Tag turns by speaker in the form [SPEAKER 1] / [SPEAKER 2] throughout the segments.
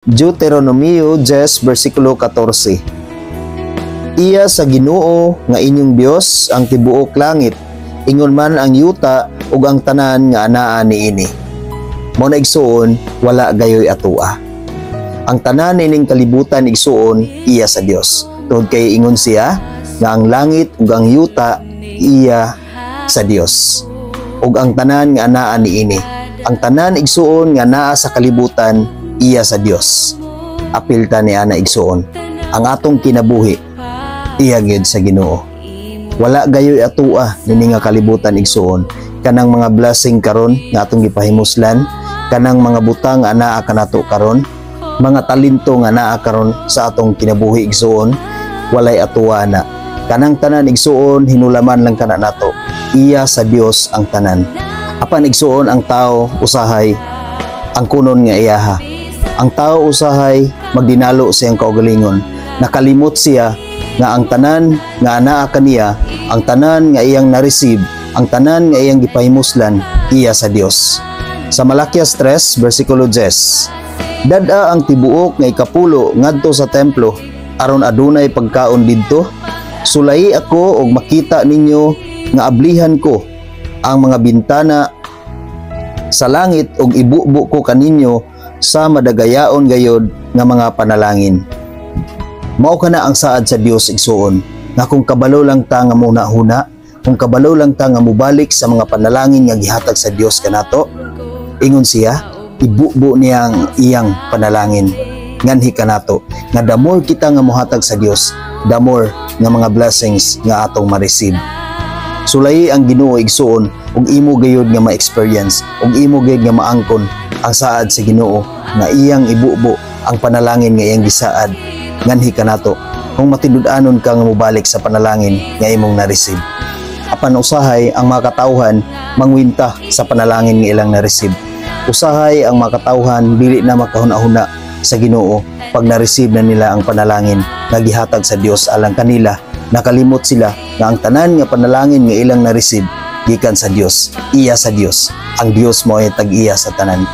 [SPEAKER 1] Deuteronomio 10 versikulo 14. Iya sa Ginoo nga inyong Dios ang tibuok langit, ingon man ang yuta ug ang tanan nga anaa niini. Mao na igsuon wala gayoy atua. Ang tanan nining kalibutan igsuon iya sa Dios. Tungod kay ingon siya nga ang langit ug ang yuta iya sa Dios. Ug ang tanan nga anaa niini. Ang tanan igsuon nga naa sa kalibutan iya sa Dios. Apilta ni ana igsuon ang atong kinabuhi iya gyud sa Ginoo. Wala gayoy atua nini nga kalibutan igsuon. Kanang mga blessing karon nga atong gipahimuslan, kanang mga butang nga anaa kanato karon, mga talento nga naa karon sa atong kinabuhi igsuon, walay atua na. Kanang tanan igsuon hinulaman lang kana nato. Iya sa Dios ang tanan. Apan igsuon ang tao usahay ang kunon nga iyaha. Ang tao usahay magdinalo siyang kaugalingon. Nakalimot siya nga ang tanan nga anaa kaniya, ang tanan nga iyang na-receive, ang tanan nga iyang gipahimuslan iya sa Dios. Sa Malakias 3 versikulo 10. Dada ang tibuok nga ikapulo ngadto sa templo aron adunay pagkaon didto. Sulay ako og makita ninyo nga ablihan ko ang mga bintana sa langit ug ibubo ko kaninyo sa madagayaon gayod nga mga panalangin. Mao kana ang saad sa Dios igsuon nga kung kabalo lang ta nga muna-huna, kung kabalo lang ta nga mubalik sa mga panalangin nga gihatag sa Dios kanato, ingon siya ibubo niyang iyang panalangin nganhi kanato nga the more kita nga mohatag sa Dios, the more nga mga blessings nga atong ma-receive. Sulay ang Ginoo igsuon ug imo gayud nga ma-experience ug imo gayud nga maangkon ang saad sa Ginoo nga iyang ibubo ang panalangin nga iyang gisaad nganhi kanato kung matinud-anon ka nga mobalik sa panalangin nga imong na-receive. Apan usahay ang mga katawhan mangwinta sa panalangin nga ilang na-receive. Usahay ang mga katawhan dili na makahuna-huna sa Ginoo pag na-receive na nila ang panalangin nga gihatag sa Dios alang kanila. Nakalimot sila nga ang tanan nga panalangin nga ilang na-receive gikan sa Dios, iya sa Dios. Ang Dios mo ay tag-iya sa tanan.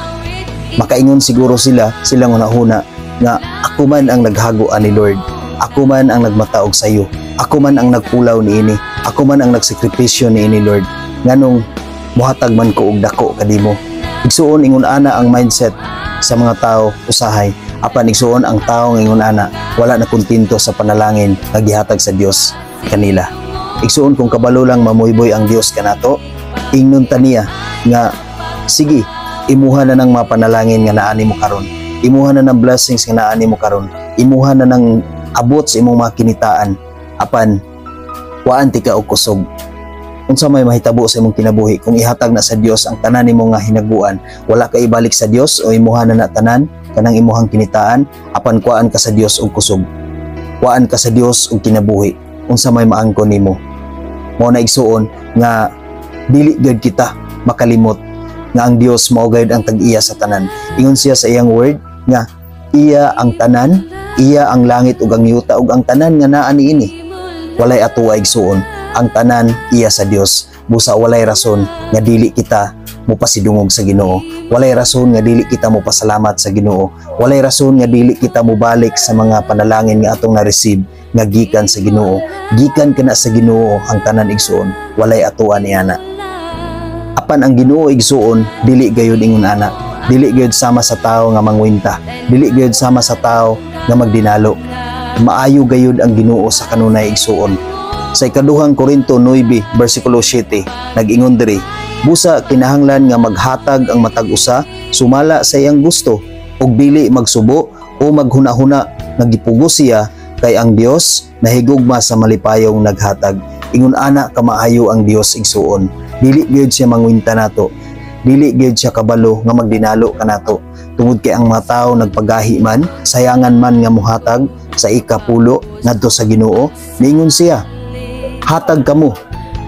[SPEAKER 1] Makaingon siguro silang hunahuna nga ako man ang naghagoan ni Lord, ako man ang nagmataog sa iyo, ako man ang nagpulaw niini, ako man ang nagsakripisyo niini Lord, nganong muhatag man ko og dako kadimo. Igsuon ingon ana ang mindset sa mga tao usahay. Apan igsuon ang tao nga ingon ana wala na kontento sa panalangin nga gihatag sa Dios kanila. Igsuon kung kabalo lang mamuyboy ang Dios kanato, ingnon ta niya nga sige, imuha na ng mga panalangin nga naani mo karon, imuha na ng blessings nga naani mo karon, imuha na ng abot sa imong mga kinitaan, apan waan ti ka og kusog. Unsa may mahitabo sa imong kinabuhi kung ihatag na sa Dios ang tanan nimo nga hinaguan, wala ka ibalik sa Dios o imuha na tanan kanang imuhang kinitaan, apan kuan ka sa Dios og kusog, kuan ka sa Dios og kinabuhi. Unsa may maangkon nimo. Mao na igsuon nga dili gyud kita makalimot nga ang Dios mao gayud ang tag-iya sa tanan. Ingon siya sa iyang word nga iya ang tanan, iya ang langit ug ang yuta ug ang tanan nga naa niini. Walay atuwa igsuon, ang tanan iya sa Dios. Busa walay rason nga dili kita mopasidungog sa Ginoo. Walay rason nga dili kita mopasalamat sa Ginoo. Walay rason nga dili kita mobalik sa mga panalangin nga atong na-receive nga gikan sa Ginoo. Gikan kana sa Ginoo ang tanan igsuon. Walay atuan niana. Apan ang Ginoo igsuon dili gayud ingon ana. Dili gayud sama sa tao nga mangwinta. Dili gayud sama sa tao nga magdinalo. Maayo gayud ang Ginoo sa kanunay igsuon. Sa ikaduhang Korinto 9 versikulo 7 nag-ingon diri, busa kinahanglan nga maghatag ang matag usa sumala sa iyang gusto ug dili magsubo o maghuna-huna nga gipugos siya kay ang Dios nahigugma sa malipayong naghatag. Ingon ana kamaayo ang Dios igsuon. Dili gyud siya mangwinta nato. Dili gyud siya kabalo nga magdinalo kanato. Tungod kay ang mga tawo nagpagahi man, sayangan man nga muhatag sa ikapulo ngadto sa Ginoo, niingon siya, hatag kamo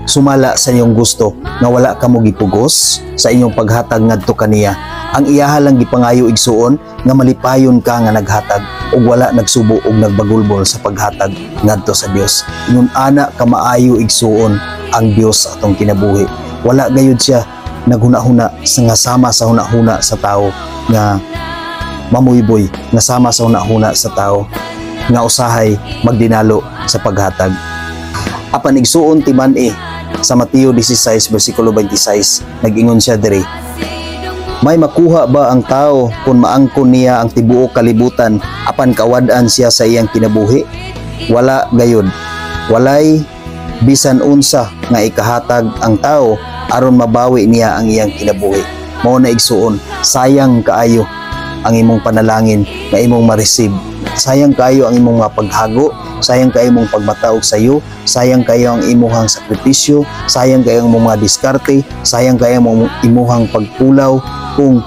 [SPEAKER 1] sumala sa iyong gusto nga wala kamo gipugos sa inyong paghatag ngadto kaniya. Ang iyaha lang gipangayo igsuon nga malipayon ka nga naghatag ug wala nagsubo ug nagbagulbol sa paghatag ngadto sa Dios. Ingon ana kamaayo igsuon ang Dios sa atong kinabuhi. Wala gayud siya naghuna-huna sa nga sama sa huna-huna sa tao nga mamuyboy nga sama sa hunahuna sa tao nga usahay magdinalo sa paghatag. Apan igsuon ti man-i sa Mateo 16 bersikulo 26 nag-ingon siya diri, may makuha ba ang tao kung maangkon niya ang tibuok kalibutan apan kawad-an siya sa iyang kinabuhi? Wala gayud. Walay bisan unsa nga ikahatag ang tao aron mabawi niya ang iyang kinabuhi. Mao na igsuon, sayang kaayo ang imong panalangin nga imong ma-receive. Sayang kaayo ang imong mapaghago, sayang kaayo imong pagmataog sa iyo, sayang kaayo ang imuhang sakripisyo, sayang kaayo ang mga diskarte, sayang kaayo ang imuhang pagpulaw kung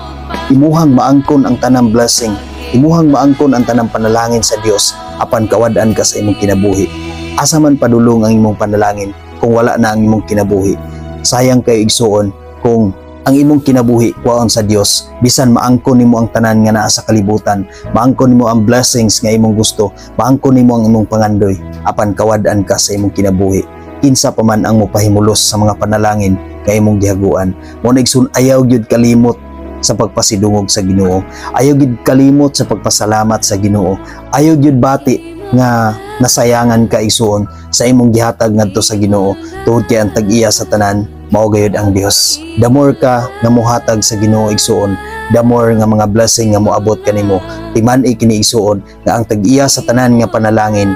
[SPEAKER 1] imuhang maangkon ang tanang blessing, imuhang maangkon ang tanang panalangin sa Dios apan kawad-an ka sa imong kinabuhi. Asa man padulong ang imong panalangin kung wala na ang imong kinabuhi. Sayang kayo igsuon kung ang imong kinabuhi kuwaon sa Dios, bisan maangkon nimo ang tanan nga naa sa kalibutan, maangkon nimo ang blessings nga imong gusto, maangkon nimo ang imong pangandoy, apan kawad-an ka sa imong kinabuhi. Kinsa pa man ang mopahimulos sa mga panalangin nga imong gihaguan. Mo nigsun ayaw gyud kalimot sa pagpasidungog sa Ginoo. Ayaw gyud kalimot sa pagpasalamat sa Ginoo. Ayaw gyud bati nga nasayangan ka igsuon sa imong gihatag ngadto sa Ginoo tungod kay ang tag-iya sa tanan mao gayud ang Dios. The more ka nga mohatag sa Ginoo igsuon, the more nga mga blessing nga moabot kanimo. Timan-i kini igsuon nga ang tag-iya sa tanan nga panalangin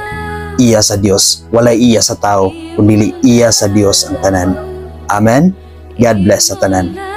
[SPEAKER 1] iya sa Dios, walay iya sa tao, kundi iya sa Dios ang tanan. Amen. God bless sa tanan.